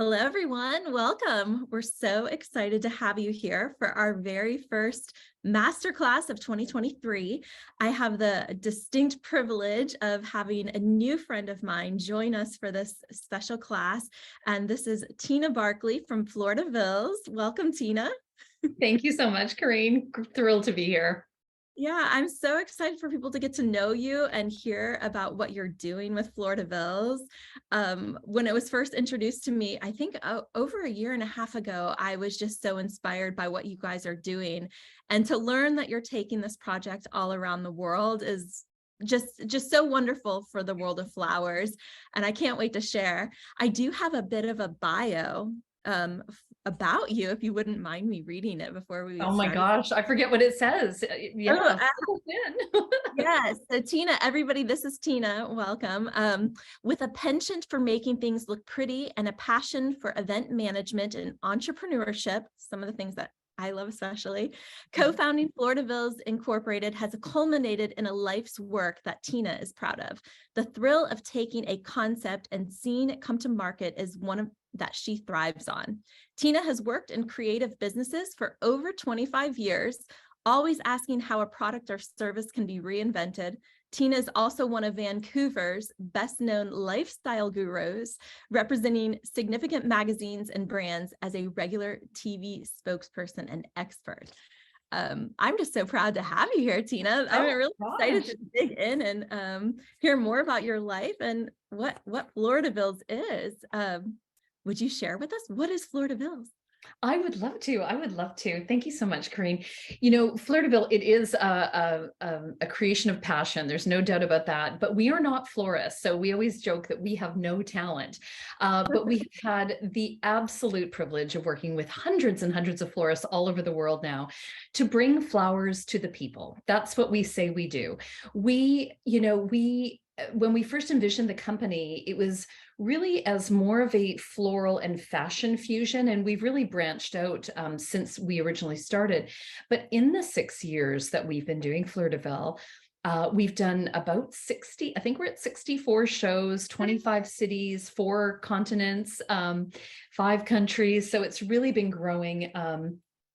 Hello, everyone. Welcome. We're so excited to have you here for our very first masterclass of 2023. I have the distinct privilege of having a new friend of mine join us for this special class. And this is Tina Barkley from Fleurs de Villes. Welcome, Tina. Thank you so much, Corrine. Thrilled to be here. Yeah, I'm so excited for people to get to know you and hear about what you're doing with Fleurs de Villes. When it was first introduced to me, I think over a year and a half ago, I was just so inspired by what you guys are doing. And to learn that you're taking this project all around the world is just so wonderful for the world of flowers. And I can't wait to share. I do have a bit of a bio about you, if you wouldn't mind me reading it before we get Oh my started. gosh, I forget what it says. Oh, Yeah. yes. So Tina, everybody, this is Tina. Welcome. With a penchant for making things look pretty and a passion for event management and entrepreneurship, some of the things that I love especially, co-founding Fleurs de Villes Incorporated has culminated in a life's work that Tina is proud of. The thrill of taking a concept and seeing it come to market is one that she thrives on. Tina has worked in creative businesses for over 25 years, always asking how a product or service can be reinvented. Tina is also one of Vancouver's best-known lifestyle gurus, representing significant magazines and brands as a regular TV spokesperson and expert. I'm just so proud to have you here, Tina. I'm really excited to dig in and hear more about your life and what Fleurs de Villes is. Would you share with us, what is Fleurs de Villes? I would love to. I would love to. Thank you so much, Corrine. You know, Fleur de Ville, it is a creation of passion. There's no doubt about that. But we are not florists. So we always joke that we have no talent. But we have had the absolute privilege of working with hundreds and hundreds of florists all over the world now to bring flowers to the people. That's what we say we do. When we first envisioned the company, it was really as more of a floral and fashion fusion. And we've really branched out since we originally started. But in the 6 years that we've been doing Fleur de Ville, we've done about 60, I think we're at 64 shows, 25 cities, 4 continents, 5 countries. So it's really been growing.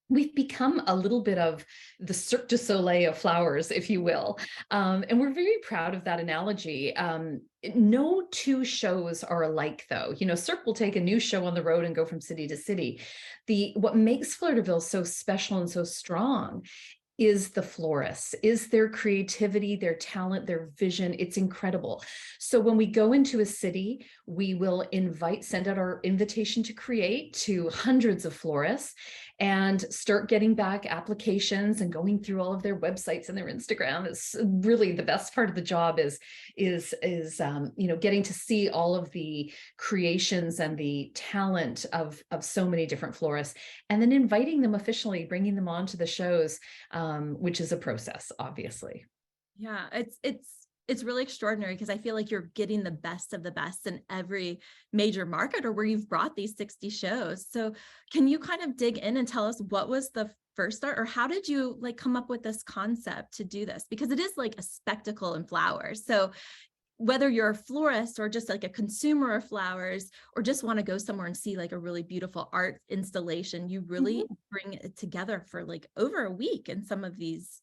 We've become a little bit of the Cirque du Soleil of flowers, if you will. And we're very proud of that analogy. No 2 shows are alike, though. You know, Cirque will take a new show on the road and go from city to city. What makes Fleur de Ville so special and so strong is the florists, is their creativity, their talent, their vision. It's incredible. So when we go into a city, we will send out our invitation to create to hundreds of florists and start getting back applications and going through all of their websites and their Instagram. Is really the best part of the job is getting to see all of the creations and the talent of so many different florists, and then inviting them officially, bringing them on to the shows, which is a process, obviously. Yeah, it's really extraordinary because I feel like you're getting the best of the best in every major market or where you've brought these 60 shows. So can you kind of dig in and tell us what was the first start, or how did you come up with this concept to do this? Because it is like a spectacle in flowers. So whether you're a florist or just like a consumer of flowers, or just want to go somewhere and see like a really beautiful art installation, you really bring it together for like over a week in some of these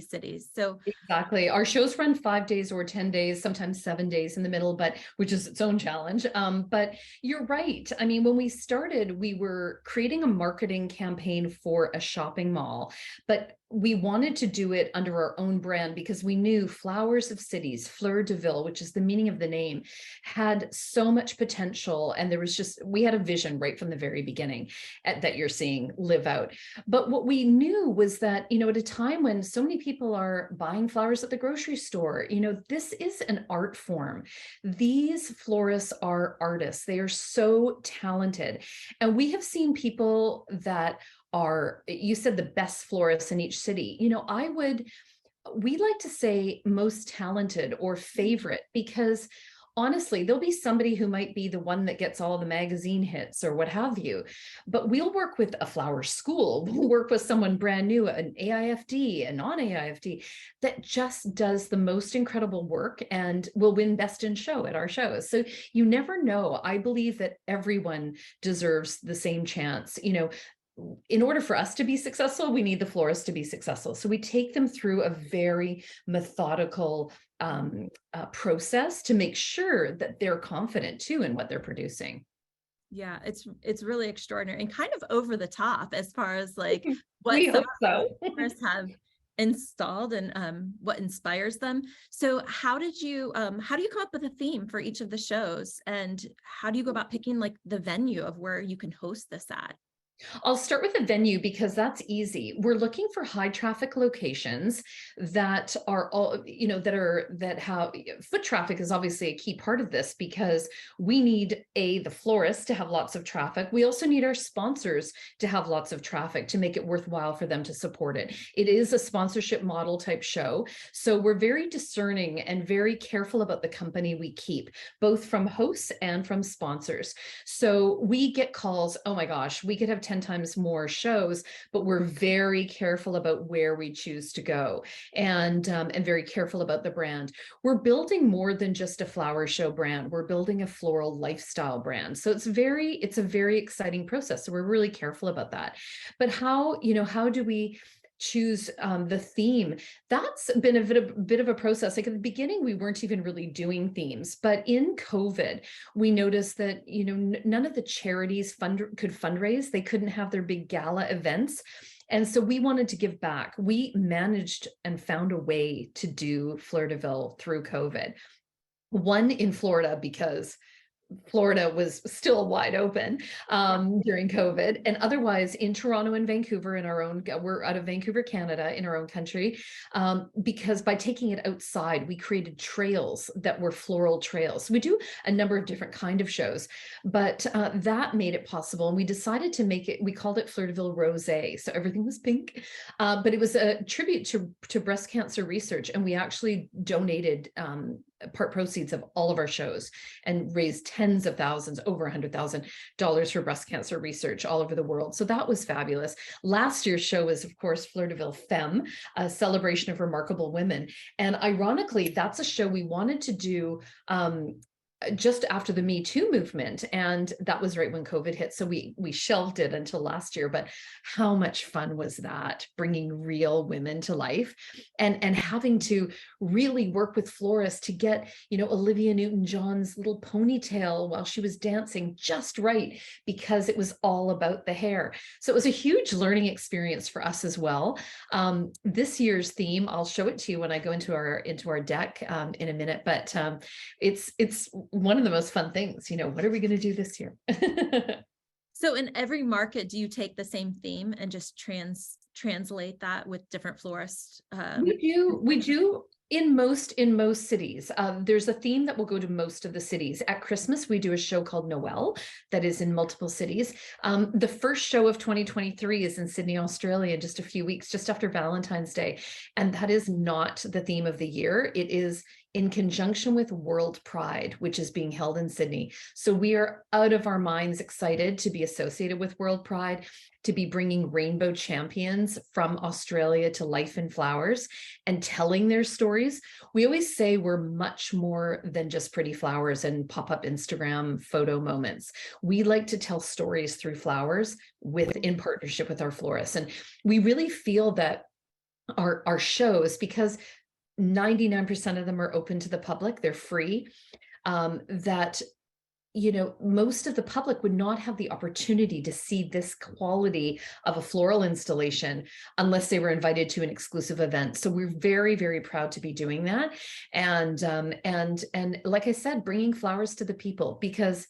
cities. So exactly, our shows run 5 days or 10 days, sometimes 7 days in the middle, but which is its own challenge. But you're right. I mean, when we started, we were creating a marketing campaign for a shopping mall, but we wanted to do it under our own brand because we knew Flowers of Cities, Fleur de Ville, which is the meaning of the name, had so much potential. And we had a vision right from the very beginning that you're seeing live out. But what we knew was that, at a time when so many people are buying flowers at the grocery store, this is an art form. These florists are artists. They are so talented. And we have seen people that are, you said, the best florists in each city. We like to say most talented or favorite, because honestly, there'll be somebody who might be the one that gets all the magazine hits or what have you, but we'll work with a flower school, we'll work with someone brand new, an AIFD, a non-AIFD, that just does the most incredible work and will win best in show at our shows. So you never know. I believe that everyone deserves the same chance. In order for us to be successful, we need the florists to be successful. So we take them through a very methodical process to make sure that they're confident too in what they're producing. Yeah, it's really extraordinary and kind of over the top as far as like what We some hope of so. the florists have installed and what inspires them. So how do you come up with a theme for each of the shows, and how do you go about picking like the venue of where you can host this at? I'll start with the venue because that's easy. We're looking for high traffic locations that are all, that have foot traffic is obviously a key part of this, because we need the florists to have lots of traffic. We also need our sponsors to have lots of traffic to make it worthwhile for them to support it. It is a sponsorship model type show. So we're very discerning and very careful about the company we keep, both from hosts and from sponsors. So we get calls, oh my gosh, we could have 10 times more shows, but we're very careful about where we choose to go, and very careful about the brand. We're building more than just a flower show brand. We're building a floral lifestyle brand. So it's a very exciting process. So we're really careful about that. But how do we choose the theme? That's been a bit of a process. Like at the beginning, we weren't even really doing themes, but in COVID, we noticed that none of the charities could fundraise. They couldn't have their big gala events. And so we wanted to give back. We managed and found a way to do Fleur de Ville through COVID. One in Florida, because Florida was still wide open during COVID, and otherwise in Toronto and Vancouver we're out of Vancouver, Canada, in our own country, because by taking it outside, we created trails that were floral trails. So we do a number of different kind of shows, but that made it possible. And we decided to make it, we called it Fleur de Ville Rosé. So everything was pink, but it was a tribute to breast cancer research. And we actually donated part proceeds of all of our shows and raised tens of thousands, over $100,000 for breast cancer research all over the world. So that was fabulous. Last year's show was, of course, Fleur de Ville Femme, a celebration of remarkable women. And ironically, that's a show we wanted to do just after the Me Too movement. And that was right when COVID hit. So we shelved it until last year, but how much fun was that, bringing real women to life and having to really work with florists to get, Olivia Newton-John's little ponytail while she was dancing just right, because it was all about the hair. So it was a huge learning experience for us as well. This year's theme, I'll show it to you when I go into our deck in a minute, but it's one of the most fun things. What are we going to do this year? So in every market, do you take the same theme and just translate that with different florists? We do in most cities. There's a theme that will go to most of the cities. At Christmas, we do a show called Noel that is in multiple cities. The first show of 2023 is in Sydney, Australia, just a few weeks, just after Valentine's Day. And that is not the theme of the year. It is in conjunction with World Pride, which is being held in Sydney. So we are out of our minds excited to be associated with World Pride, to be bringing rainbow champions from Australia to life in flowers and telling their stories. We always say we're much more than just pretty flowers and pop-up Instagram photo moments. We like to tell stories through flowers in partnership with our florists. And we really feel that our shows, because 99% of them are open to the public, they're free, that most of the public would not have the opportunity to see this quality of a floral installation unless they were invited to an exclusive event. So we're very, very proud to be doing that. And like I said, bringing flowers to the people, because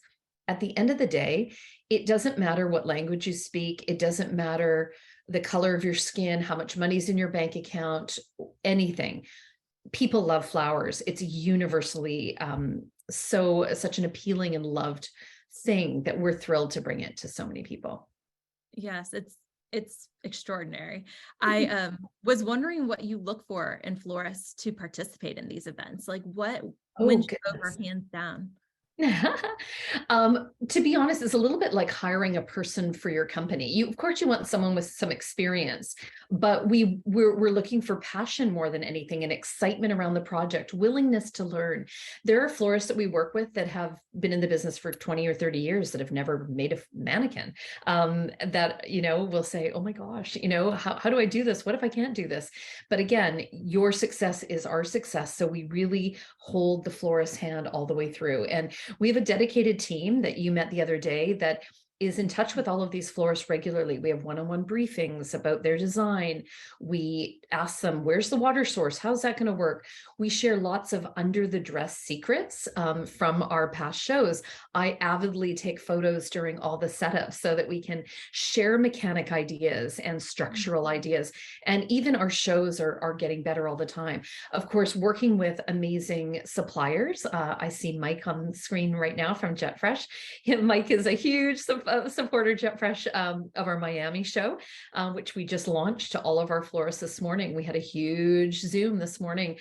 at the end of the day, it doesn't matter what language you speak. It doesn't matter the color of your skin, how much money's in your bank account, anything. People love flowers. It's universally such an appealing and loved thing that we're thrilled to bring it to so many people. Yes, It's extraordinary. I was wondering what you look for in florists to participate in these events. Like what Oh, wins you over goodness. hands down? To be honest, it's a little bit like hiring a person for your company. You, of course, you want someone with some experience, but we're looking for passion more than anything, and excitement around the project, willingness to learn. There are florists that we work with that have been in the business for 20 or 30 years that have never made a mannequin. That, will say, "Oh my gosh, how do I do this? What if I can't do this?" But again, your success is our success, so we really hold the florist's hand all the way through. And we have a dedicated team that you met the other day that is in touch with all of these florists regularly. We have one-on-one briefings about their design. We ask them, where's the water source? How's that going to work? We share lots of under the dress secrets from our past shows. I avidly take photos during all the setups so that we can share mechanic ideas and structural ideas. And even our shows are getting better all the time. Of course, working with amazing suppliers. I see Mike on the screen right now from JetFresh. Mike is a huge supporter, JetFresh, of our Miami show, which we just launched to all of our florists this morning. We had a huge Zoom this morning.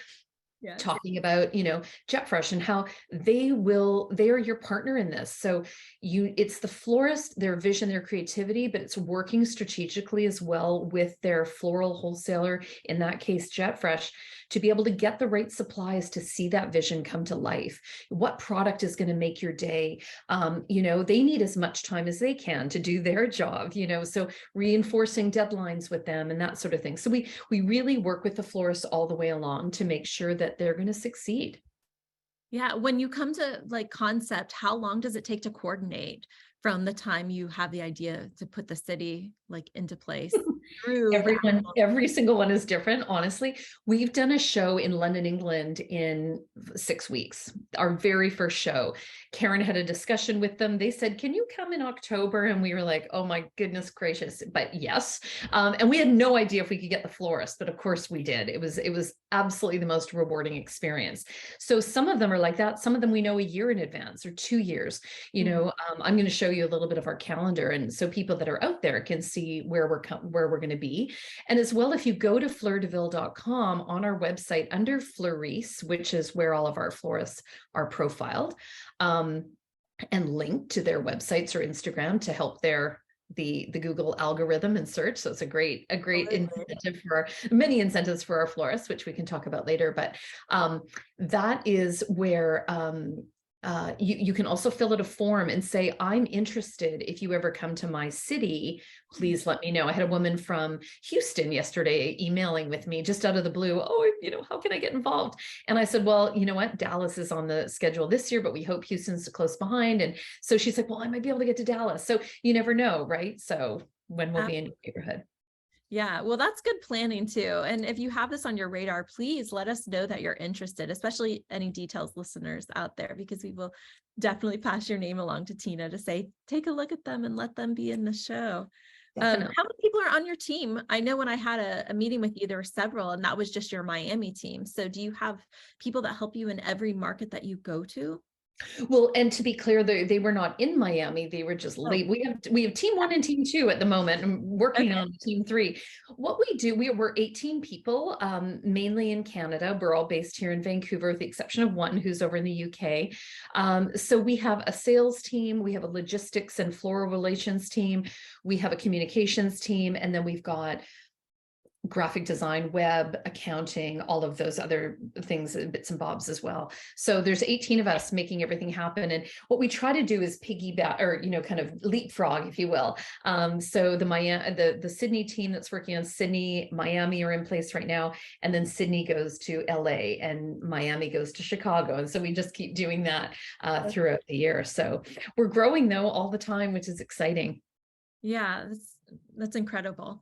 Yes. Talking about, JetFresh and how they are your partner in this. So it's the florist, their vision, their creativity, but it's working strategically as well with their floral wholesaler, in that case, JetFresh, to be able to get the right supplies to see that vision come to life. What product is going to make your day? They need as much time as they can to do their job, so reinforcing deadlines with them and that sort of thing. So we really work with the florists all the way along to make sure that they're going to succeed. Yeah. When you come to like concept, how long does it take to coordinate from the time you have the idea to put the city like into place? Every single one is different. Honestly, we've done a show in London, England in 6 weeks. Our very first show. Karen had a discussion with them. They said, "Can you come in October?" And we were like, "Oh my goodness gracious!" But yes, and we had no idea if we could get the florist, but of course we did. It was absolutely the most rewarding experience. So some of them are like that. Some of them we know a year in advance or 2 years. I'm going to show you a little bit of our calendar, and so people that are out there can see where we're going to be. And as well, if you go to fleurdeville.com, on our website under florists, which is where all of our florists are profiled, and linked to their websites or Instagram to help the Google algorithm and search. So it's a great incentive many incentives for our florists, which we can talk about later. But that is where you can also fill out a form and say, "I'm interested. If you ever come to my city, please let me know." I had a woman from Houston yesterday emailing with me just out of the blue. "Oh, how can I get involved?" And I said, "Well, you know what? Dallas is on the schedule this year, but we hope Houston's close behind." And so she's like, "Well, I might be able to get to Dallas." So you never know, right? So when we'll be in your neighborhood. Yeah, well, that's good planning too. And if you have this on your radar, please let us know that you're interested, especially any Details listeners out there, because we will definitely pass your name along to Tina to say, take a look at them and let them be in the show. How many people are on your team? I know when I had a meeting with you, there were several, and that was just your Miami team. So do you have people that help you in every market that you go to? Well, and to be clear, they were not in Miami. They were just late. We have team 1 and team 2 at the moment. I'm working on team 3. What we do, we're 18 people, mainly in Canada. We're all based here in Vancouver, with the exception of one who's over in the UK. So we have a sales team, we have a logistics and floral relations team, we have a communications team, and then we've got graphic design, web, accounting, all of those other things, bits and bobs as well. So there's 18 of us making everything happen. And what we try to do is piggyback, or, kind of leapfrog, if you will. So the Sydney team that's working on Sydney, Miami are in place right now. And then Sydney goes to LA and Miami goes to Chicago. And so we just keep doing that throughout the year. So we're growing though all the time, which is exciting. Yeah, that's incredible.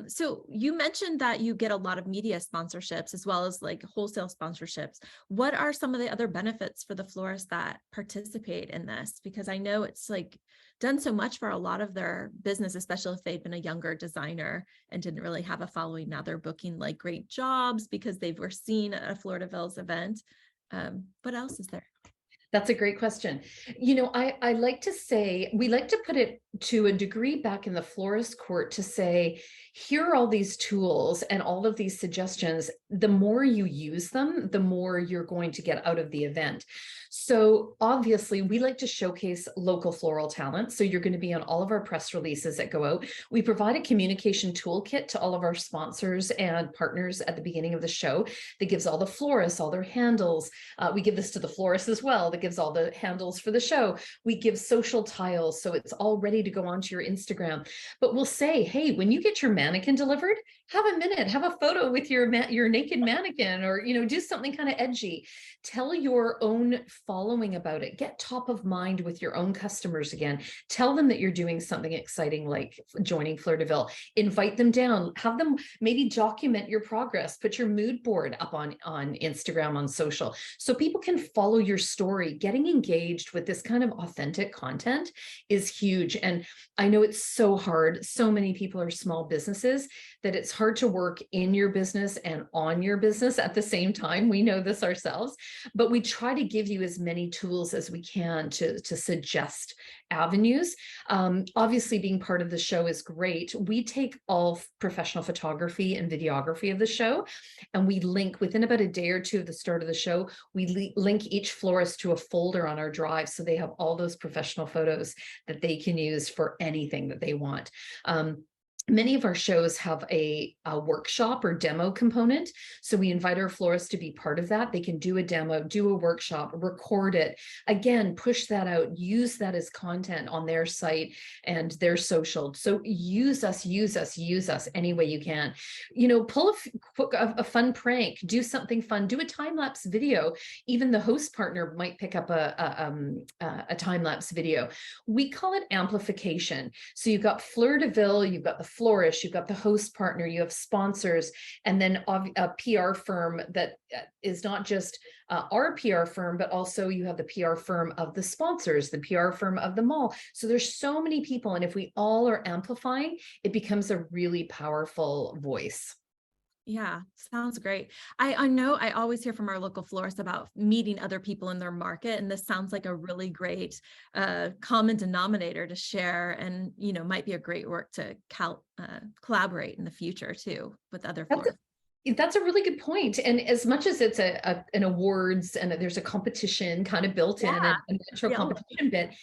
So you mentioned that you get a lot of media sponsorships as well as like wholesale sponsorships. What are some of the other benefits for the florists that participate in this? Because I know it's like done so much for a lot of their business, especially if they've been a younger designer and didn't really have a following. Now they're booking like great jobs because they were seen at a Fleur de Villes event. What else is there? That's a great question. You know, I like to say, we like to put it to a degree back in the florist court to say, here are all these tools and all of these suggestions. The more you use them, the more you're going to get out of the event. So obviously, we like to showcase local floral talent. So you're going to be on all of our press releases that go out. We provide a communication toolkit to all of our sponsors and partners at the beginning of the show that gives all the florists all their handles. We give this to the florist as well, that gives all the handles for the show. We give social tiles, so it's all ready to go onto your Instagram. But we'll say, hey, when you get your mannequin delivered, have a minute, have a photo with your naked mannequin, or do something kind of edgy. Tell your own following about it. Get top of mind with your own customers again. Tell them that you're doing something exciting like joining Fleur de Ville. Invite them down. Have them maybe document your progress. Put your mood board up on Instagram, on social, so people can follow your story. Getting engaged with this kind of authentic content is huge. And I know it's so hard. So many people are small businesses that it's hard to work in your business and on your business at the same time. We know this ourselves, but we try to give you as many tools as we can to suggest avenues. Obviously, being part of the show is great. We take all professional photography and videography of the show, and we link within about a day or two of the start of the show. We link each florist to a folder on our drive, so they have all those professional photos that they can use for anything that they want. Many of our shows have a workshop or demo component. So we invite our florists to be part of that. They can do a demo, do a workshop, record it. Again, push that out, use that as content on their site and their social. So use us any way you can. Pull a fun prank, do something fun, do a time-lapse video. Even the host partner might pick up a time-lapse video. We call it amplification. So you've got Fleur de Ville, you've got the florist, you've got the host partner, you have sponsors, and then a PR firm that is not just our PR firm, but also you have the PR firm of the sponsors, the PR firm of the mall. So there's so many people, and if we all are amplifying, it becomes a really powerful voice. Yeah, sounds great. I know I always hear from our local florists about meeting other people in their market, and this sounds like a really great common denominator to share, and might be a great work to collaborate in the future too with other florists. That's a really good point. And as much as it's an awards and there's a competition kind of built in, and a natural competition bit,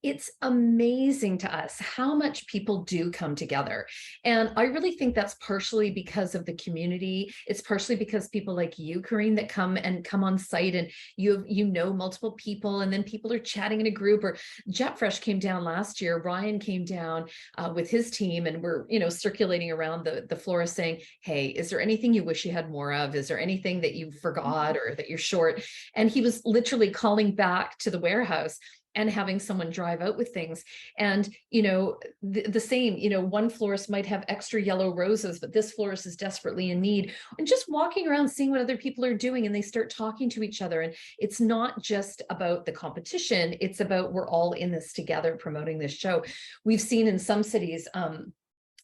it's amazing to us how much people do come together. And I really think that's partially because of the community. It's partially because people like you, Corrine, that come on site, and you know multiple people, and then people are chatting in a group. Or JetFresh came down last year. Ryan came down with his team, and we're circulating around the florist saying, hey, is there anything you wish you had more of? Is there anything that you forgot or that you're short? And he was literally calling back to the warehouse and having someone drive out with things. And, the same, one florist might have extra yellow roses, but this florist is desperately in need. And just walking around, seeing what other people are doing, and they start talking to each other. And it's not just about the competition, it's about we're all in this together promoting this show. We've seen in some cities,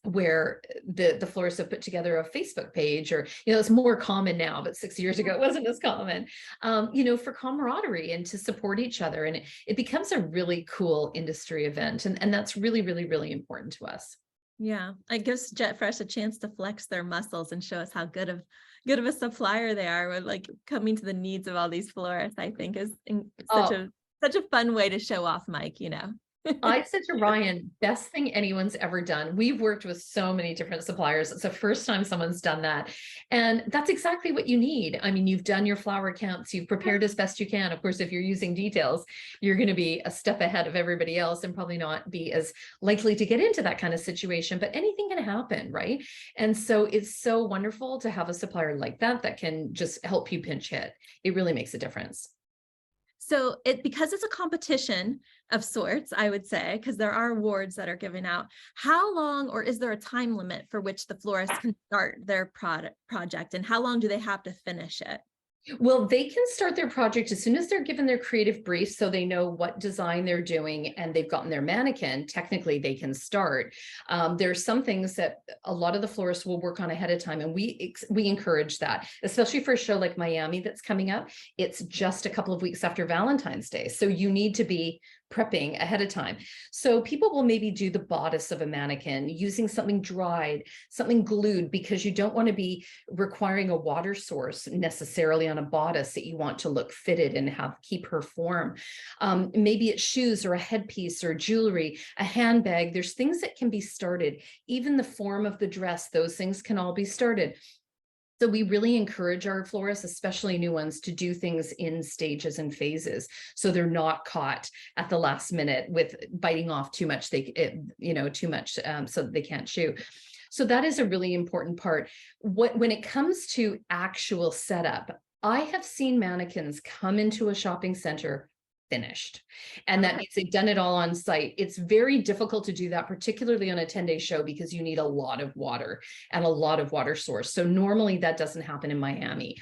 where the florists have put together a Facebook page, or it's more common now, but 6 years ago it wasn't as common, for camaraderie and to support each other, and it becomes a really cool industry event, and that's really, really, really important to us. Yeah, it gives JetFresh a chance to flex their muscles and show us how good of a supplier they are with coming to the needs of all these florists. I think is such a fun way to show off, Mike. I said to Ryan, best thing anyone's ever done. We've worked with so many different suppliers. It's the first time someone's done that. And that's exactly what you need. I mean, you've done your flower counts, you've prepared as best you can. Of course, if you're using Details, you're going to be a step ahead of everybody else and probably not be as likely to get into that kind of situation, but anything can happen, right? And so it's so wonderful to have a supplier like that can just help you pinch hit. It really makes a difference. So because it's a competition of sorts, I would say, because there are awards that are given out, how long, or is there a time limit for which the florist can start their project, and how long do they have to finish it? Well, they can start their project as soon as they're given their creative brief, so they know what design they're doing and they've gotten their mannequin. Technically, they can start. There's some things that a lot of the florists will work on ahead of time, and we encourage that, especially for a show like Miami that's coming up. It's just a couple of weeks after Valentine's Day, so you need to be prepping ahead of time. So people will maybe do the bodice of a mannequin using something dried, something glued, because you don't want to be requiring a water source necessarily on a bodice that you want to look fitted and have keep her form. Maybe it's shoes or a headpiece or jewelry, a handbag. There's things that can be started. Even the form of the dress, those things can all be started. So we really encourage our florists, especially new ones, to do things in stages and phases, so they're not caught at the last minute with biting off too much. Too much, so that they can't chew. So that is a really important part. When it comes to actual setup, I have seen mannequins come into a shopping center finished. And that means they've done it all on site. It's very difficult to do that, particularly on a 10-day show, because you need a lot of water and a lot of water source. So normally that doesn't happen in Miami.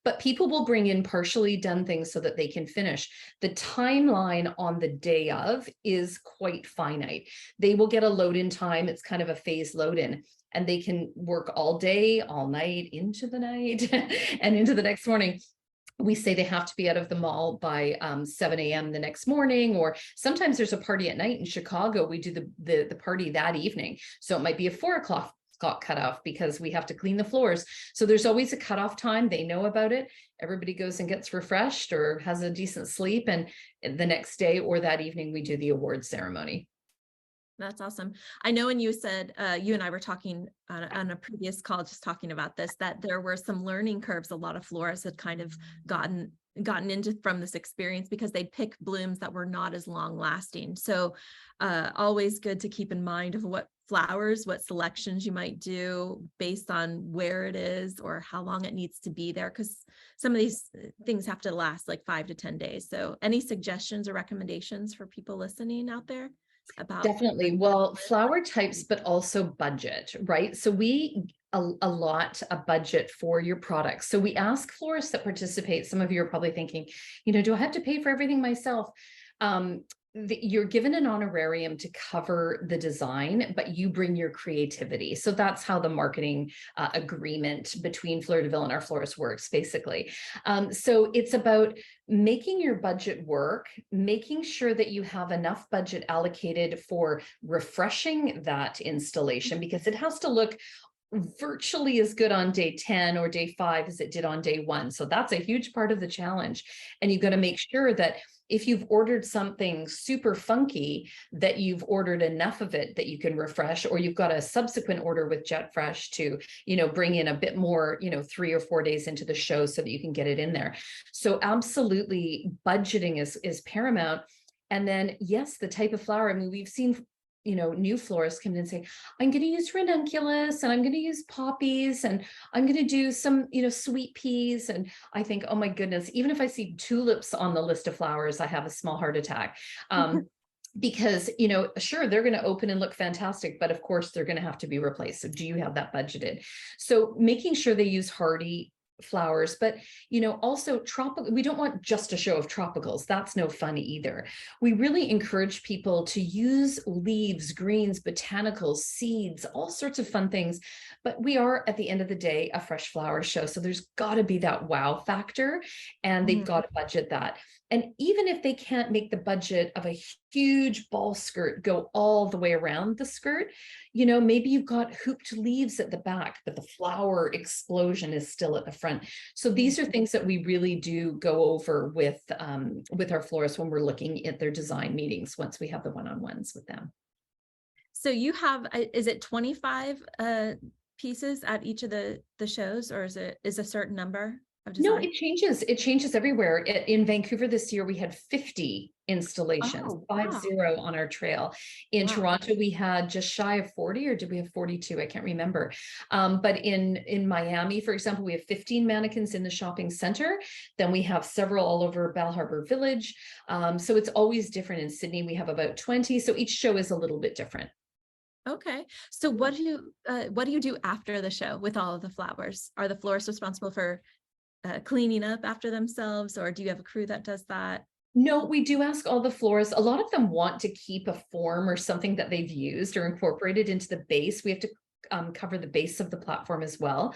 But people will bring in partially done things so that they can finish. The timeline on the day of is quite finite. They will get a load in time. It's kind of a phase load in, and they can work all day, all night, into the night and into the next morning. We say they have to be out of the mall by 7 a.m. the next morning, or sometimes there's a party at night in Chicago. We do the party that evening. So it might be a 4 o'clock cutoff because we have to clean the floors. So there's always a cutoff time. They know about it. Everybody goes and gets refreshed or has a decent sleep. And the next day or that evening, we do the award ceremony. That's awesome. I know when you said, you and I were talking on a previous call, just talking about this, that there were some learning curves a lot of florists had kind of gotten into from this experience, because they pick blooms that were not as long lasting. So always good to keep in mind of what flowers, what selections you might do based on where it is or how long it needs to be there, because some of these things have to last like 5 to 10 days. So any suggestions or recommendations for people listening out there? Definitely. Well, flower types, but also budget, right? So we allot a budget for your products. So we ask florists that participate. Some of you are probably thinking, do I have to pay for everything myself? You're given an honorarium to cover the design, but you bring your creativity. So that's how the marketing agreement between Fleur de Ville and our florist works, basically. So it's about making your budget work, making sure that you have enough budget allocated for refreshing that installation, because it has to look virtually as good on day 10 or day 5 as it did on day 1. So that's a huge part of the challenge. And you've got to make sure that if you've ordered something super funky, that you've ordered enough of it that you can refresh, or you've got a subsequent order with Jet Fresh to, bring in a bit more, 3 or 4 days into the show so that you can get it in there. So absolutely budgeting is paramount. And then, yes, the type of flower. I mean, we've seen new florists come in and say, I'm going to use ranunculus and I'm going to use poppies and I'm going to do some, sweet peas. And I think, oh my goodness, even if I see tulips on the list of flowers, I have a small heart attack. Because, sure, they're going to open and look fantastic, but of course they're going to have to be replaced. So do you have that budgeted? So making sure they use hardy flowers, but also tropical. We don't want just a show of tropicals. That's no fun either. We really encourage people to use leaves, greens, botanicals, seeds, all sorts of fun things. But we are, at the end of the day, a fresh flower show. So there's got to be that wow factor, and they've got to budget that. And even if they can't make the budget of a huge ball skirt go all the way around the skirt, maybe you've got hooped leaves at the back, but the flower explosion is still at the front. So these are things that we really do go over with our florists when we're looking at their design meetings, once we have the one-on-ones with them. So you have, is it 25 pieces at each of the shows, or is a certain number? No, it changes. It changes everywhere. In Vancouver this year, we had 50 installations, 50 on our trail. In Toronto, we had just shy of 40, or did we have 42? I can't remember. But in Miami, for example, we have 15 mannequins in the shopping center. Then we have several all over Bal Harbour Village. So it's always different. In Sydney, we have about 20. So each show is a little bit different. Okay. So what do you do after the show with all of the flowers? Are the florists responsible for cleaning up after themselves, or do you have a crew that does that? No, we do ask all the florists. A lot of them want to keep a form or something that they've used or incorporated into the base. We have to cover the base of the platform as well.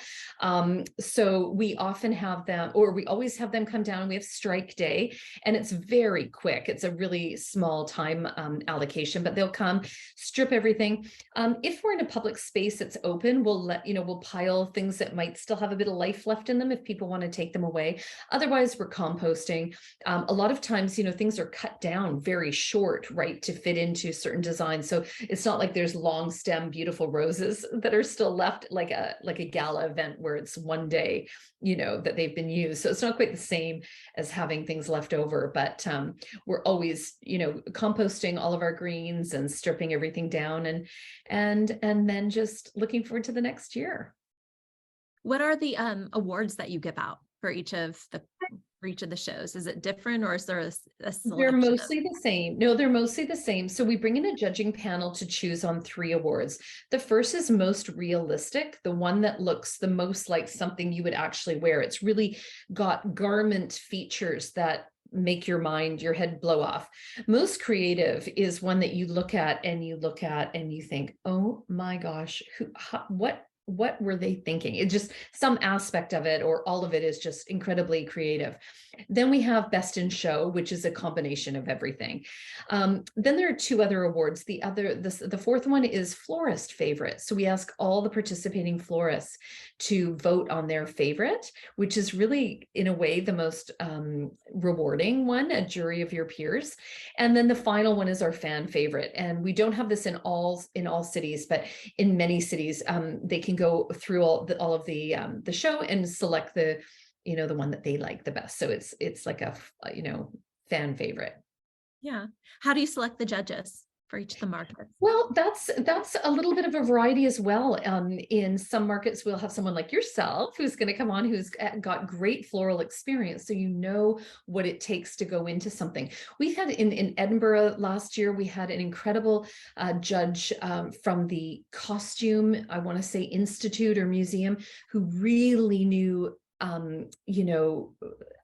So we often have them, or we always have them come down, and we have strike day, and it's very quick. It's a really small time allocation, but they'll come, strip everything. If we're in a public space that's open, we'll pile things that might still have a bit of life left in them if people want to take them away. Otherwise, we're composting. A lot of times, things are cut down very short, right, to fit into certain designs. So it's not like there's long stem, beautiful roses that are still left, like a gala event where it's one day, that they've been used. So it's not quite the same as having things left over, but we're always, composting all of our greens and stripping everything down, and then just looking forward to the next year. What are the awards that you give out for each of the shows? Is it different, or is there a selection? They're mostly the same. No, they're mostly the same. So we bring in a judging panel to choose on 3 awards. The first is most realistic, the one that looks the most like something you would actually wear. It's really got garment features that make your head blow off. Most creative is one that you look at and you think, oh my gosh, what were they thinking? It just, some aspect of it or all of it is just incredibly creative. Then we have Best in Show, which is a combination of everything. Then there are 2 other awards. The 4th one is Florist Favorite. So we ask all the participating florists to vote on their favorite, which is really, in a way, the most rewarding one, a jury of your peers. And then the final one is our fan favorite. And we don't have this in all cities, but in many cities, they can go through all of the show and select the one that they like the best. So it's like a fan favorite. Yeah. How do you select the judges for each of the markets? Well, that's a little bit of a variety as well. In some markets, we'll have someone like yourself who's going to come on, who's got great floral experience, so you know what it takes to go into something. We had in Edinburgh last year, we had an incredible judge from the costume, I want to say, institute or museum, who really knew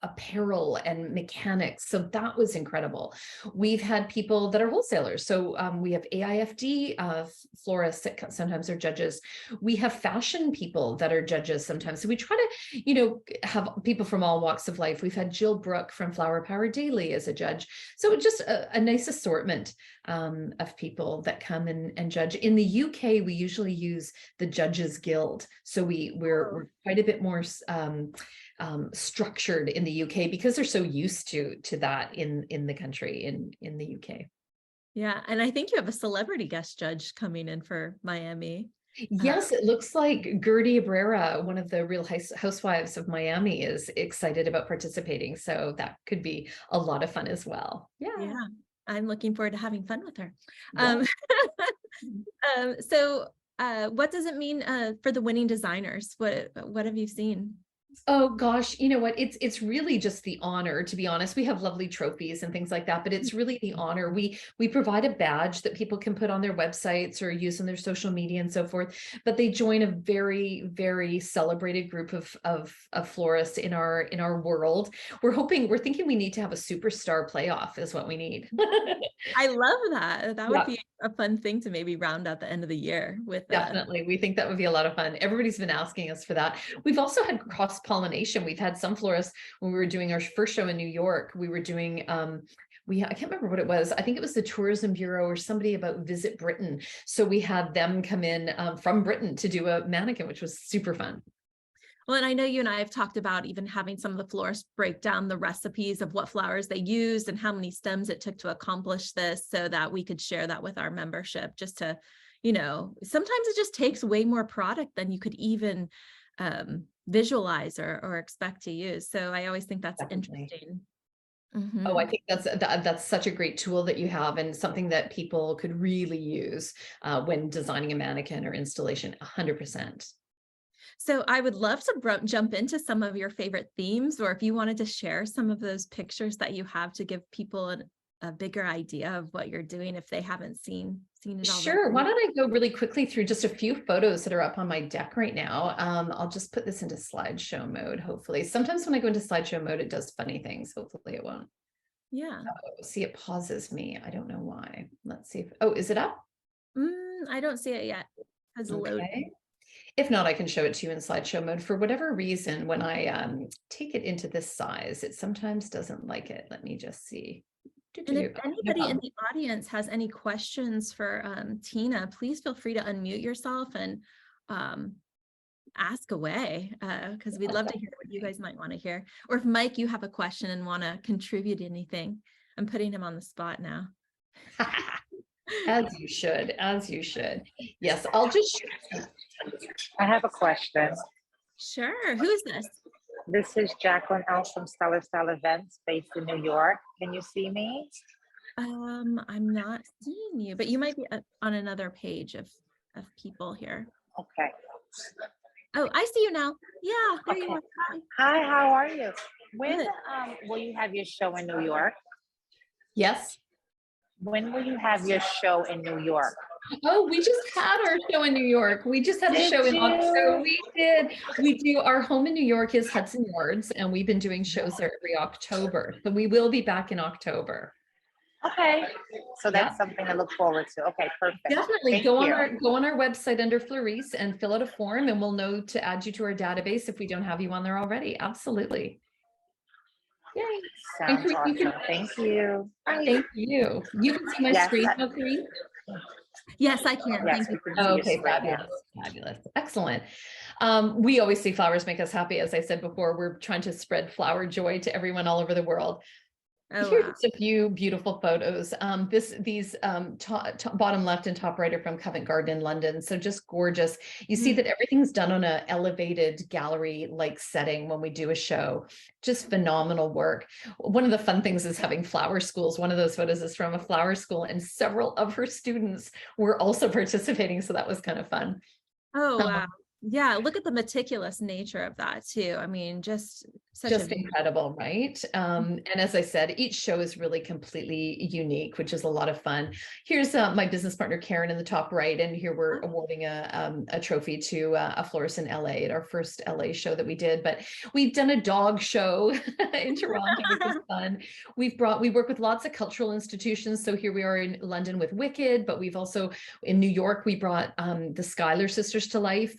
apparel and mechanics. So that was incredible. We've had people that are wholesalers. So we have AIFD florists that sometimes are judges. We have fashion people that are judges sometimes. So we try to, have people from all walks of life. We've had Jill Brooke from Flower Power Daily as a judge. So just a nice assortment of people that come and judge. In the UK, we usually use the Judges Guild. So we're quite a bit more structured in the UK because they're so used to that in the country, in the UK. Yeah, and I think you have a celebrity guest judge coming in for Miami. Yes, it looks like Gertie Abrera, one of the Real Housewives of Miami, is excited about participating. So that could be a lot of fun as well. Yeah, I'm looking forward to having fun with her. Yeah. So what does it mean for the winning designers? What have you seen? Oh gosh, you know what? It's really just the honor, to be honest. We have lovely trophies and things like that, but it's really the honor. We provide a badge that people can put on their websites or use on their social media and so forth. But they join a very, very celebrated group of florists in our world. We're thinking we need to have a superstar playoff is what we need. I love that. That would be a fun thing to maybe round out the end of the year with. Definitely. We think that would be a lot of fun. Everybody's been asking us for that. We've also had cross-pollination. We've had some florists, when we were doing our first show in New York, we were doing, I can't remember what it was. I think it was the Tourism Bureau or somebody about Visit Britain. So we had them come in from Britain to do a mannequin, which was super fun. Well, and I know you and I have talked about even having some of the florists break down the recipes of what flowers they used and how many stems it took to accomplish this, so that we could share that with our membership, just to, sometimes it just takes way more product than you could even visualize or expect to use. So I always think that's interesting. Mm-hmm. Oh, I think that's such a great tool that you have, and something that people could really use when designing a mannequin or installation. 100%. So I would love to jump into some of your favorite themes, or if you wanted to share some of those pictures that you have to give people a bigger idea of what you're doing if they haven't seen it already. Sure. Why don't I go really quickly through just a few photos that are up on my deck right now. I'll just put this into slideshow mode, hopefully. Sometimes when I go into slideshow mode, it does funny things. Hopefully it won't. Yeah. Oh, see, it pauses me. I don't know why. Let's see. Oh, is it up? I don't see it yet. Okay. If not, I can show it to you in slideshow mode. For whatever reason, when I take it into this size, it sometimes doesn't like it. Let me just see. And if anybody in the audience has any questions for Tina, please feel free to unmute yourself and ask away, because we'd love to hear what you guys might want to hear. Or if Mike, you have a question and want to contribute anything, I'm putting him on the spot now. As you should, as you should. Yes, I'll just. I have a question. Sure. Who's this? This is Jacqueline L from Stellar Style Events based in New York. Can you see me? I'm not seeing you, but you might be on another page of people here. Okay. Oh, I see you now. Yeah, there you are. Hi, how are you? When will you have your show in New York? Yes. When will you have your show in New York? Oh, we just had our show in New York. We just had a show in October. We did. We do. Our home in New York is Hudson Yards, and we've been doing shows there every October. So we will be back in October. Okay. So that's something to look forward to. Okay, perfect. Definitely go on our website under Florists and fill out a form, and we'll know to add you to our database if we don't have you on there already. Absolutely. Yay. Sounds awesome. Thank you. Thank you. You can see my screen now, Corrine? Yes, I can. Yes, Thank you. Okay, fabulous. Fabulous. Excellent. We always say flowers make us happy. As I said before, we're trying to spread flower joy to everyone all over the world. Oh, here's wow. just a few beautiful photos. These bottom left and top right are from Covent Garden in London. So just gorgeous. You see that everything's done on an elevated gallery-like setting when we do a show. Just phenomenal work. One of the fun things is having flower schools. One of those photos is from a flower school, and several of her students were also participating. So that was kind of fun. Oh, wow. Yeah, look at the meticulous nature of that too. I mean, just incredible, right? And as I said, each show is really completely unique, which is a lot of fun. Here's my business partner Karen in the top right, and here we're awarding a trophy to a florist in LA at our first LA show that we did. But we've done a dog show in Toronto, which is fun. We work with lots of cultural institutions. So here we are in London with Wicked, but we've also in New York we brought the Schuyler sisters to life.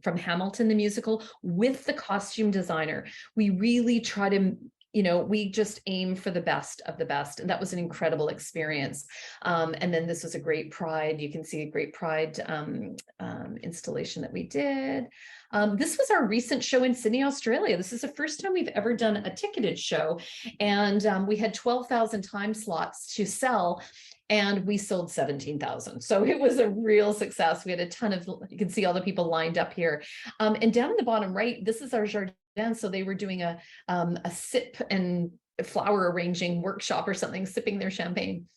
From Hamilton, the musical, with the costume designer. We really try to, we just aim for the best of the best. And that was an incredible experience. And then this was a great Pride. You can see a great Pride installation that we did. This was our recent show in Sydney, Australia. This is the first time we've ever done a ticketed show. And we had 12,000 time slots to sell. And we sold 17,000. So it was a real success. We had a ton of, you can see all the people lined up here. And down in the bottom right, this is our jardin. So they were doing a sip and flower arranging workshop or something, sipping their champagne.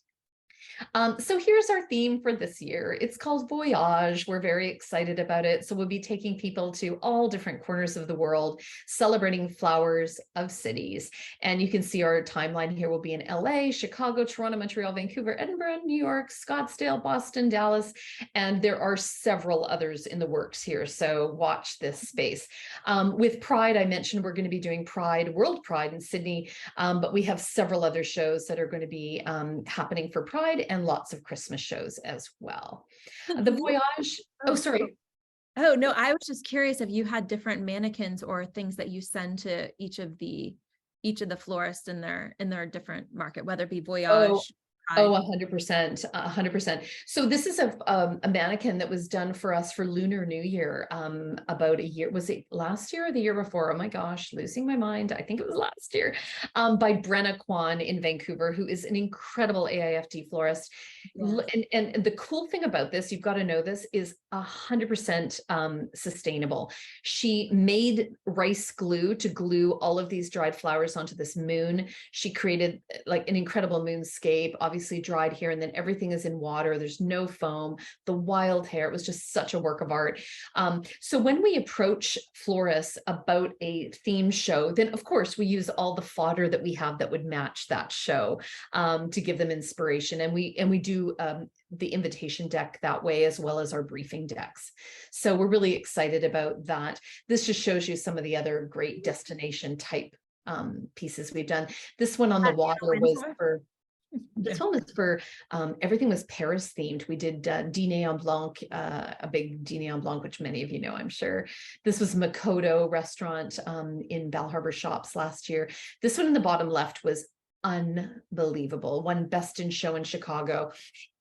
So here's our theme for this year. It's called Voyage. We're very excited about it. So we'll be taking people to all different corners of the world, celebrating flowers of cities. And you can see our timeline here will be in LA, Chicago, Toronto, Montreal, Vancouver, Edinburgh, New York, Scottsdale, Boston, Dallas, and there are several others in the works here. So watch this space. With Pride, I mentioned we're going to be doing World Pride in Sydney, but we have several other shows that are going to be happening for Pride, and lots of Christmas shows as well. The Voyage, oh, sorry. Oh, no, I was just curious if you had different mannequins or things that you send to each of the florists in their different market, whether it be Voyage. Oh, 100%, 100%. So this is a mannequin that was done for us for Lunar New Year about a year. Was it last year or the year before? Oh my gosh, losing my mind. I think it was last year, by Brenna Kwan in Vancouver, who is an incredible AIFD florist. Yes. And the cool thing about this, you've got to know this, is 100% sustainable. She made rice glue to glue all of these dried flowers onto this moon. She created like an incredible moonscape. Obviously, obviously dried here, and then everything is in water. There's no foam, the wild hair. It was just such a work of art. So when we approach florists about a theme show, then of course we use all the fodder that we have that would match that show to give them inspiration. And we do the invitation deck that way, as well as our briefing decks. So we're really excited about that. This just shows you some of the other great destination type pieces we've done. This one on the water was for, this one was for, everything was Paris themed. We did Dîner en Blanc, a big Dîner en Blanc, which many of you know, I'm sure. This was Makoto restaurant in Bal Harbour Shops last year. This one in the bottom left was unbelievable. Won Best in Show in Chicago.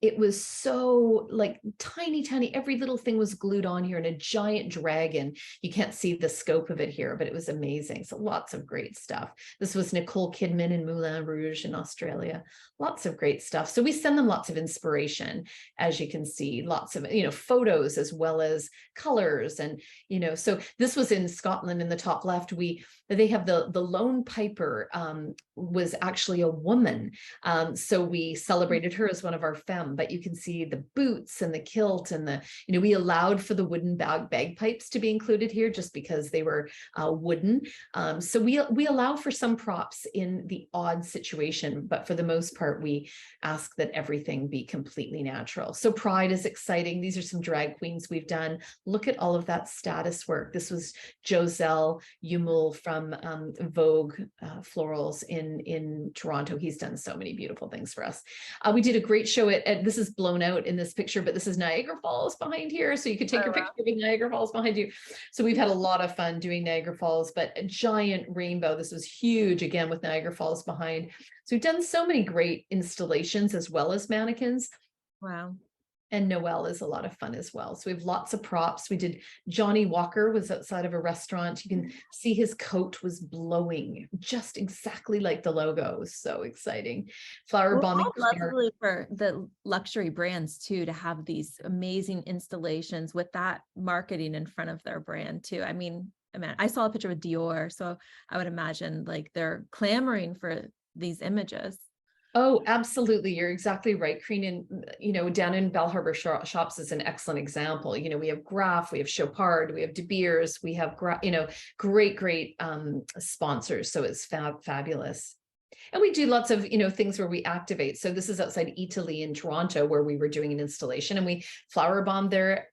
It was so like tiny, every little thing was glued on here, and a giant dragon. You can't see the scope of it here, but it was amazing. So lots of great stuff. This was Nicole Kidman in Moulin Rouge in Australia. Lots of great stuff. So we send them lots of inspiration, as you can see, lots of, photos as well as colors. And, so this was in Scotland in the top left. They have the Lone Piper was actually a woman. So we celebrated her as one of our femmes. But you can see the boots and the kilt and we allowed for the wooden bagpipes to be included here just because they were wooden. So we allow for some props in the odd situation, but for the most part, we ask that everything be completely natural. So Pride is exciting. These are some drag queens we've done. Look at all of that status work. This was Joselle Humul from Vogue Florals in Toronto. He's done so many beautiful things for us. We did a great show at this is blown out in this picture, but this is Niagara Falls behind here. So you could take a picture of Niagara Falls behind you. So we've had a lot of fun doing Niagara Falls, but a giant rainbow. This was huge again with Niagara Falls behind. So we've done so many great installations as well as mannequins. Wow. And Noel is a lot of fun as well. So we have lots of props. We did Johnny Walker was outside of a restaurant. You can see his coat was blowing just exactly like the logo. It was so exciting. Flower bombing. Lovely for the luxury brands too, to have these amazing installations with that marketing in front of their brand too. I mean, I saw a picture with Dior, so I would imagine like they're clamoring for these images. Oh, absolutely. You're exactly right. Corrine, down in Bal Harbour Shops is an excellent example. We have Graf, we have Chopard, we have De Beers, we have, great sponsors. So it's fabulous. And we do lots of, things where we activate. So this is outside Italy in Toronto, where we were doing an installation, and we flower bombed their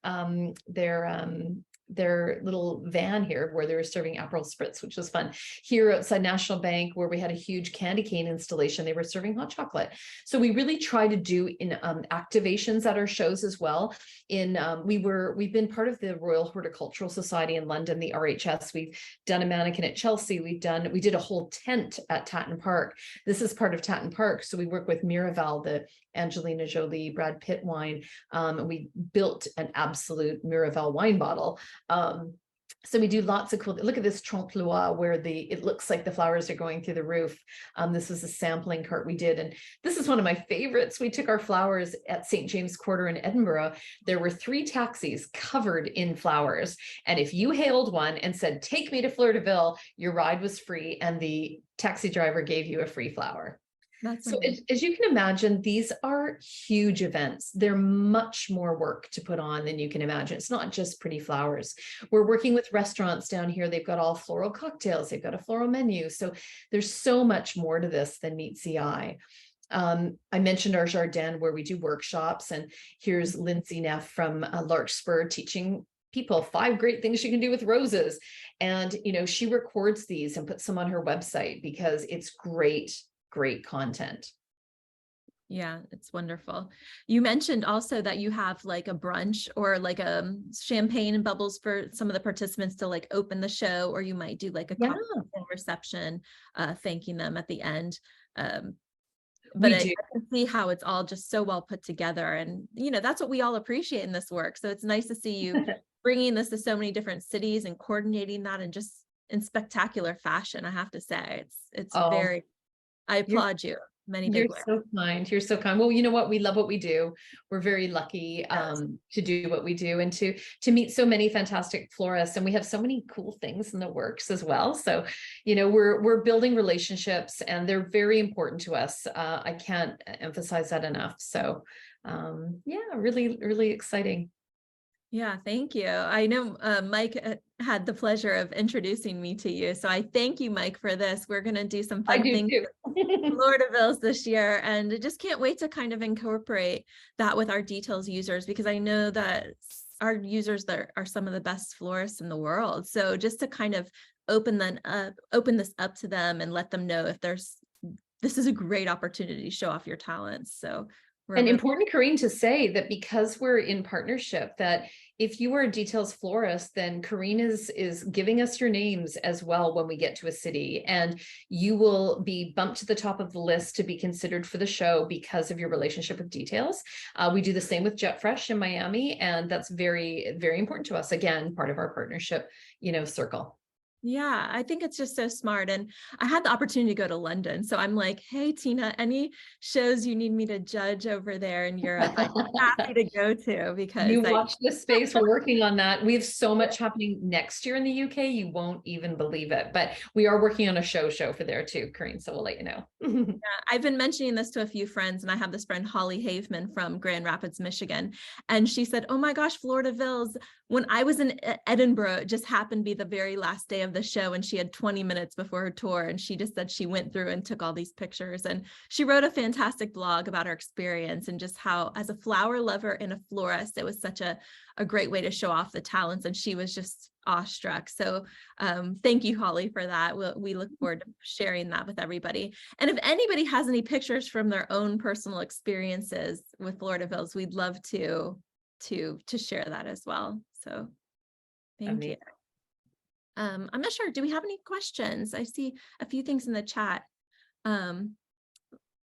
little van here where they were serving Aperol Spritz, which was fun. Here outside National Bank, where we had a huge candy cane installation, they were serving hot chocolate. So we really try to do in activations at our shows as well. We've been part of the Royal Horticultural Society in London, the RHS. We've done a mannequin at Chelsea. We did a whole tent at Tatton Park. This is part of Tatton Park. So we work with Miraval, the Angelina Jolie, Brad Pitt wine. And we built an absolute Miraval wine bottle. So we do lots of cool, look at this Trompe l'oeil where it looks like the flowers are going through the roof. This is a sampling cart we did. And this is one of my favorites. We took our flowers at St. James Quarter in Edinburgh. There were 3 taxis covered in flowers. And if you hailed one and said, "Take me to Fleurs de Villes," your ride was free and the taxi driver gave you a free flower. So as you can imagine, these are huge events. They're much more work to put on than you can imagine. It's not just pretty flowers. We're working with restaurants down here. They've got all floral cocktails. They've got a floral menu. So there's so much more to this than meets the eye. I mentioned our Jardin where we do workshops, and here's Lindsay Neff from Larkspur teaching people 5 great things you can do with roses. And, she records these and puts them on her website because it's great content. Yeah, it's wonderful. You mentioned also that you have like a brunch or like a champagne and bubbles for some of the participants to like open the show, or you might do like a cocktail reception, thanking them at the end. But I can see how it's all just so well put together, and that's what we all appreciate in this work. So it's nice to see you bringing this to so many different cities and coordinating that and just in spectacular fashion. I have to say, it's very. I applaud you. many big You're wins. so kind. You're so kind. Well, you know what? We love what we do. We're very lucky to do what we do and to meet so many fantastic florists. And we have so many cool things in the works as well. So, you know, we're building relationships and they're very important to us. I can't emphasize that enough. So yeah, really, really exciting. Yeah, thank you. I know Mike had the pleasure of introducing me to you. So I thank you, Mike, for this. We're going to do some I fun do things too. with Fleurs de Villes this year. And I just can't wait to kind of incorporate that with our Details users, because I know that our users that are some of the best florists in the world. So just to kind of open this up to them and let them know if this is a great opportunity to show off your talents. So And important, Corrine, to say that because we're in partnership, that if you are a Details florist, then Corrine is giving us your names as well when we get to a city, and you will be bumped to the top of the list to be considered for the show because of your relationship with Details. We do the same with Jet Fresh in Miami, and that's very, very important to us. Again, part of our partnership, you know, circle. Yeah, I think it's just so smart. And I had the opportunity to go to London. So I'm like, hey, Tina, any shows you need me to judge over there in Europe, I'm happy to go to, because You watch this space. We're working on that. We have so much happening next year in the UK. You won't even believe it. But we are working on a show for there too, Corrine. So we'll let you know. yeah, I've been mentioning this to a few friends, and I have this friend, Holly Haveman from Grand Rapids, Michigan. And she said, oh my gosh, Fleurs de Villes, when I was in Edinburgh, it just happened to be the very last day of the show. And she had 20 minutes before her tour. And she just said she went through and took all these pictures. And she wrote a fantastic blog about her experience and just how, as a flower lover and a florist, it was such a great way to show off the talents. And she was just awestruck. So thank you, Holly, for that. We look forward to sharing that with everybody. And if anybody has any pictures from their own personal experiences with Fleurs de Villes, we'd love to share that as well. So thank you. I'm not sure. Do we have any questions? I see a few things in the chat.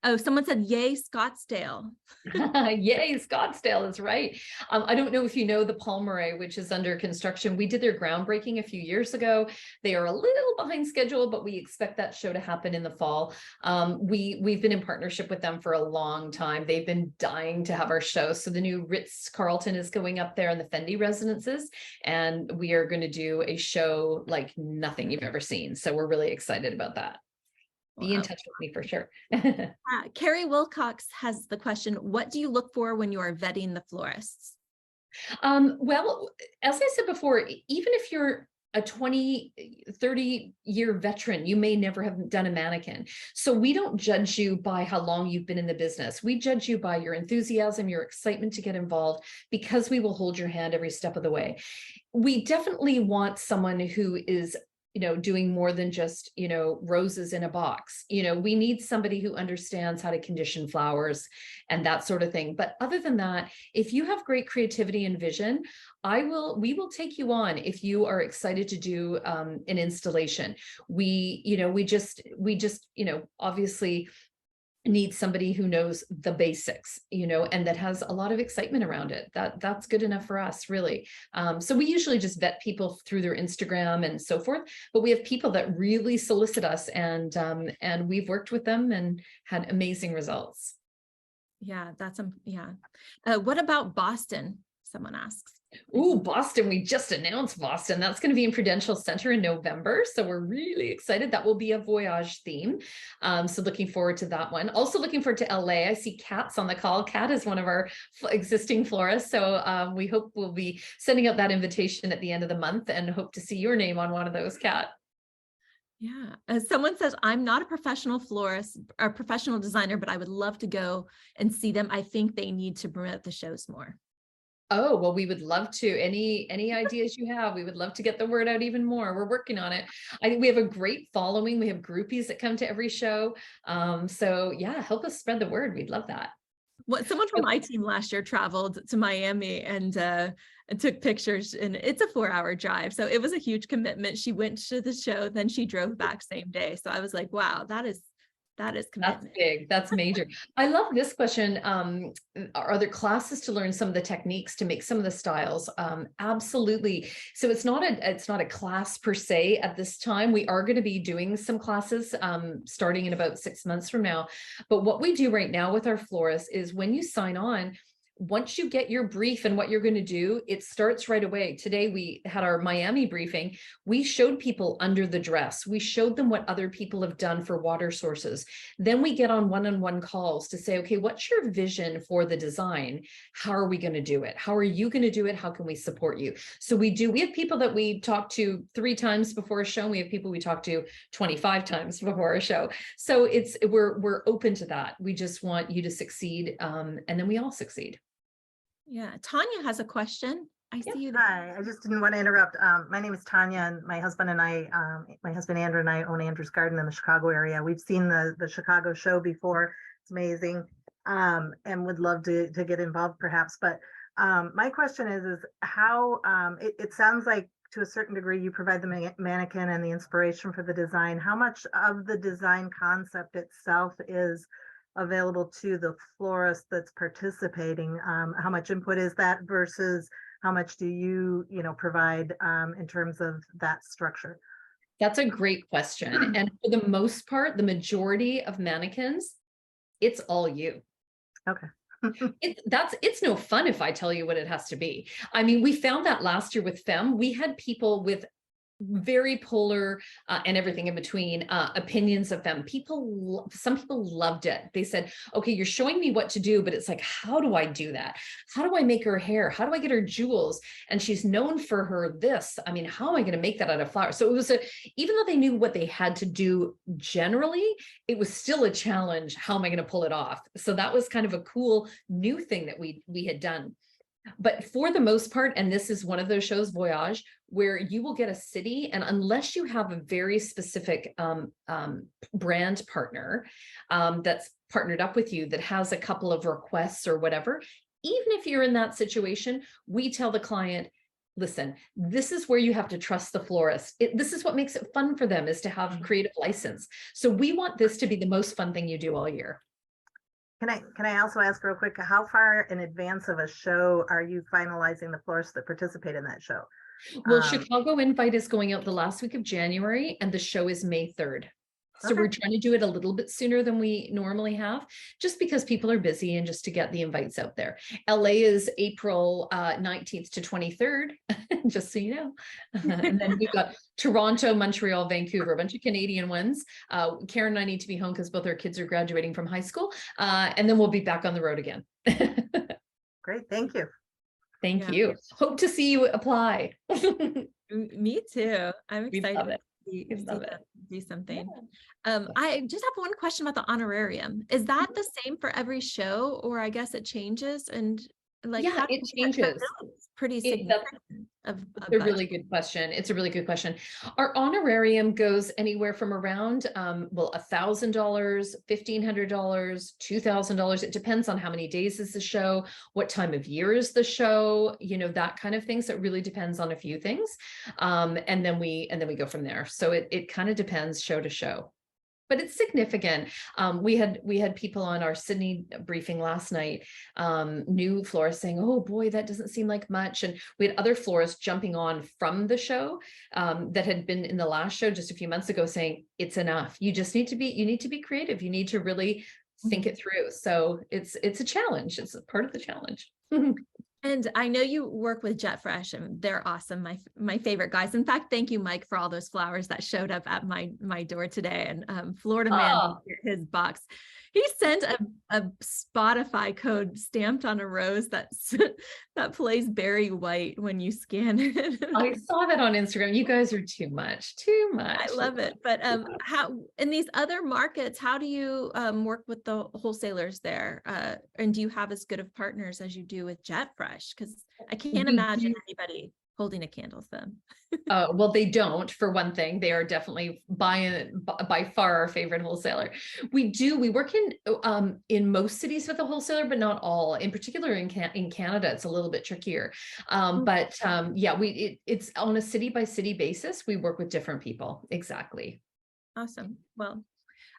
Oh, someone said, yay, Scottsdale. Yay, Scottsdale is right. I don't know if you know the Palmeraie, which is under construction. We did their groundbreaking a few years ago. They are a little behind schedule, but we expect that show to happen in the fall. We've been in partnership with them for a long time. They've been dying to have our show. So the new Ritz-Carlton is going up there in the Fendi residences, and we are going to do a show like nothing you've ever seen. So we're really excited about that. Be in touch with me for sure. Carrie Wilcox has the question, what do you look for when you are vetting the florists? Well, as I said before, even if you're a 20, 30-year veteran, you may never have done a mannequin. So we don't judge you by how long you've been in the business. We judge you by your enthusiasm, your excitement to get involved, because we will hold your hand every step of the way. We definitely want someone who is, you know, doing more than just, you know, roses in a box. You know, we need somebody who understands how to condition flowers and that sort of thing. But other than that, if you have great creativity and vision, we will take you on if you are excited to do an installation. We just, you know, obviously need somebody who knows the basics, you know, and that has a lot of excitement around it. That's good enough for us, really. So we usually just vet people through their Instagram and so forth, but we have people that really solicit us, and we've worked with them and had amazing results. Yeah, what about Boston? Someone asks. Ooh, Boston. We just announced Boston. That's going to be in Prudential Center in November. So we're really excited. That will be a voyage theme. So looking forward to that one. Also looking forward to LA. I see Kat's on the call. Kat is one of our existing florists. So we hope we'll be sending out that invitation at the end of the month, and hope to see your name on one of those, Kat. Yeah. As someone says, I'm not a professional florist or professional designer, but I would love to go and see them. I think they need to promote the shows more. Oh, well, we would love to. Any ideas you have, we would love to get the word out even more. We're working on it. I think we have a great following. We have groupies that come to every show. So yeah, help us spread the word. We'd love that. Well, someone from my team last year traveled to Miami and took pictures, and it's a 4-hour drive. So it was a huge commitment. She went to the show, then she drove back same day. So I was like, wow, that is That is That's commitment. big. That's major. I love this question. Are there classes to learn some of the techniques to make some of the styles? Absolutely. So it's not a class per se at this time. We are going to be doing some classes starting in about 6 months from now. But what we do right now with our florists is when you sign on, once you get your brief and what you're going to do, it starts right away. Today, we had our Miami briefing. We showed people under the dress. We showed them what other people have done for water sources. Then we get on one-on-one calls to say, okay, what's your vision for the design? How are we going to do it? How are you going to do it? How can we support you? So we have people that we talk to 3 times before a show. And we have people we talk to 25 times before a show. So we're open to that. We just want you to succeed. And then we all succeed. Yeah, Tanya has a question. I see you there. Hi, I just didn't want to interrupt. My name is Tanya, and my husband Andrew and I own Andrew's Garden in the Chicago area. We've seen the Chicago show before. It's amazing, and would love to get involved perhaps. But my question is how it sounds like to a certain degree you provide the mannequin and the inspiration for the design. How much of the design concept itself is available to the florist that's participating? How much input is that versus how much do you provide in terms of that structure? That's a great question. And for the most part, the majority of mannequins, it's all you. Okay. It's no fun if I tell you what it has to be. I mean, we found that last year with Femme, we had people with very polar and everything in between opinions of them. Some people loved it. They said, okay, you're showing me what to do, but it's like, how do I do that? How do I make her hair? How do I get her jewels? And she's known for her this. I mean, how am I going to make that out of flowers? So it was even though they knew what they had to do generally, it was still a challenge. How am I going to pull it off? So that was kind of a cool new thing that we had done. But for the most part, and this is one of those shows, Voyage, where you will get a city, and unless you have a very specific brand partner that's partnered up with you that has a couple of requests or whatever, even if you're in that situation, we tell the client, listen, this is where you have to trust the florist. This is what makes it fun for them, is to have creative license. So we want this to be the most fun thing you do all year. Can I also ask real quick, how far in advance of a show are you finalizing the florists that participate in that show? Well, Chicago invite is going out the last week of January, and the show is May 3rd. So Okay. we're trying to do it a little bit sooner than we normally have, just because people are busy and just to get the invites out there. LA is April 19th to 23rd, just so you know. And then we've got Toronto, Montreal, Vancouver, a bunch of Canadian ones. Karen and I need to be home because both our kids are graduating from high school. And then we'll be back on the road again. Great, thank you. Thank you. Hope to see you apply. Me too. I'm We excited. love it. To Love it. do something. Yeah. I just have one question about the honorarium. Is that the same for every show, or I guess it changes? And like, Yeah, it changes. It's pretty That's significant. a really good question. It's a really good question. Our honorarium goes anywhere from around, well, $1,000, $1,500, $2,000. It depends on how many days is the show, what time of year is the show, that kind of thing. So it really depends on a few things. And then we go from there. So it kind of depends show to show. But it's significant. We had people on our Sydney briefing last night, new florists saying, oh boy, that doesn't seem like much. And we had other florists jumping on from the show that had been in the last show just a few months ago saying, it's enough. You need to be creative. You need to really think it through. So it's a challenge. It's a part of the challenge. And I know you work with Jet Fresh, and they're awesome. My favorite guys. In fact, thank you, Mike, for all those flowers that showed up at my door today. And Florida Man, his box. He sent a Spotify code stamped on a rose that plays Barry White when you scan it. I saw that on Instagram. You guys are too much. I love it. But how in these other markets, how do you work with the wholesalers there? And do you have as good of partners as you do with Jet Fresh? Because I can't imagine anybody holding a candle to them. Well, they don't, for one thing. They are definitely by far our favorite wholesaler. We work in most cities with a wholesaler, but not all. In particular, in Canada, it's a little bit trickier. But yeah, it's on a city by city basis. We work with different people. Exactly. Awesome. Well,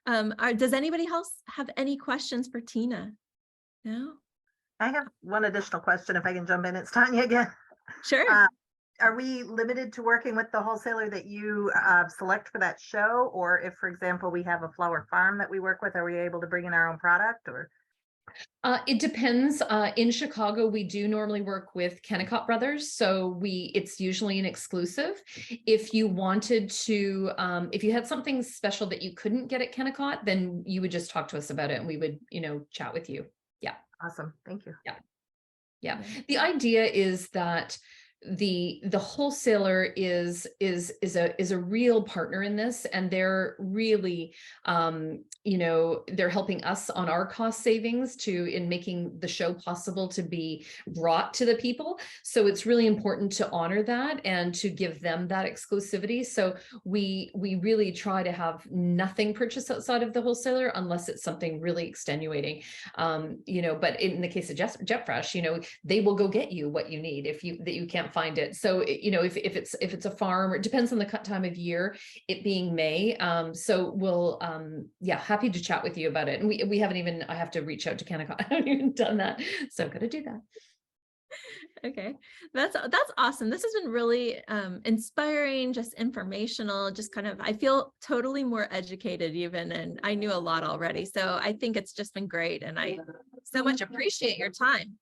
Does anybody else have any questions for Tina? No? I have one additional question if I can jump in. It's Tanya again. Sure. Are we limited to working with the wholesaler that you select for that show? Or if, for example, we have a flower farm that we work with, are we able to bring in our own product or? It depends. In Chicago, we do normally work with Kennecott Brothers, so it's usually an exclusive. If you wanted to, if you had something special that you couldn't get at Kennecott, then you would just talk to us about it, and we would, chat with you. Yeah. Awesome. Thank you. Yeah. The idea is that the wholesaler is a real partner in this, and they're really they're helping us on our cost savings in making the show possible to be brought to the people. So it's really important to honor that and to give them that exclusivity. So we really try to have nothing purchased outside of the wholesaler unless it's something really extenuating. But in the case of Jet Fresh, they will go get you what you need if you can't find it. So if it's a farm, or it depends on the time of year, it being May. So we'll happy to chat with you about it. And we haven't even, I have to reach out to Kennecott. I haven't even done that, so I'm gonna do that. Okay, that's awesome. This has been really inspiring, just informational, just kind of, I feel totally more educated even, and I knew a lot already. So I think it's just been great, and I so much appreciate your time.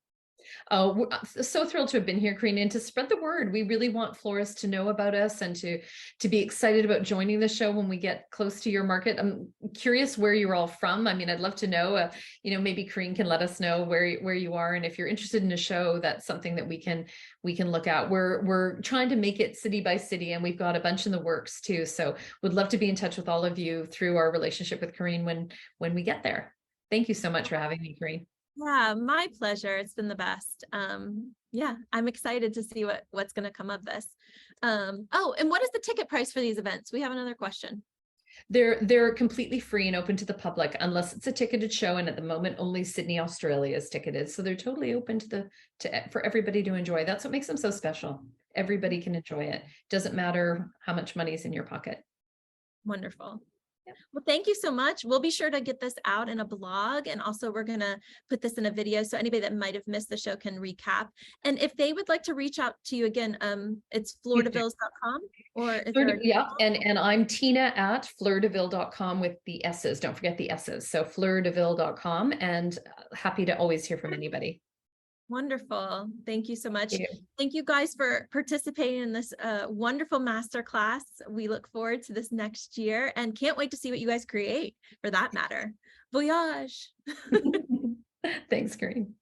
Oh, we're so thrilled to have been here, Corrine, and to spread the word. We really want florists to know about us and to be excited about joining the show when we get close to your market. I'm curious where you're all from. I mean, I'd love to know, maybe Corrine can let us know where you are. And if you're interested in a show, that's something that we can look at. We're trying to make it city by city, and we've got a bunch in the works too. So would love to be in touch with all of you through our relationship with Corrine when we get there. Thank you so much for having me, Corrine. Yeah, my pleasure. It's been the best. Yeah, I'm excited to see what's going to come of this. Oh, and what is the ticket price for these events? We have another question. They're completely free and open to the public unless it's a ticketed show, and at the moment only Sydney, Australia is ticketed. So they're totally open for everybody to enjoy. That's what makes them so special. Everybody can enjoy it. Doesn't matter how much money is in your pocket. Wonderful. Well, thank you so much. We'll be sure to get this out in a blog, and also we're going to put this in a video so anybody that might have missed the show can recap. And if they would like to reach out to you again, it's flourdevilles.com, or is there and I'm Tina at fleurdeville.com with the S's. Don't forget the S's. So fleurdeville.com, and happy to always hear from anybody. Wonderful. Thank you so much. Thank you guys for participating in this wonderful masterclass. We look forward to this next year and can't wait to see what you guys create, for that matter. Voyage. Thanks, Corrine.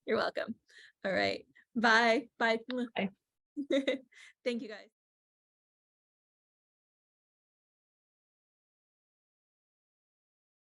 You're welcome. All right. Bye. Bye. Bye. Thank you guys.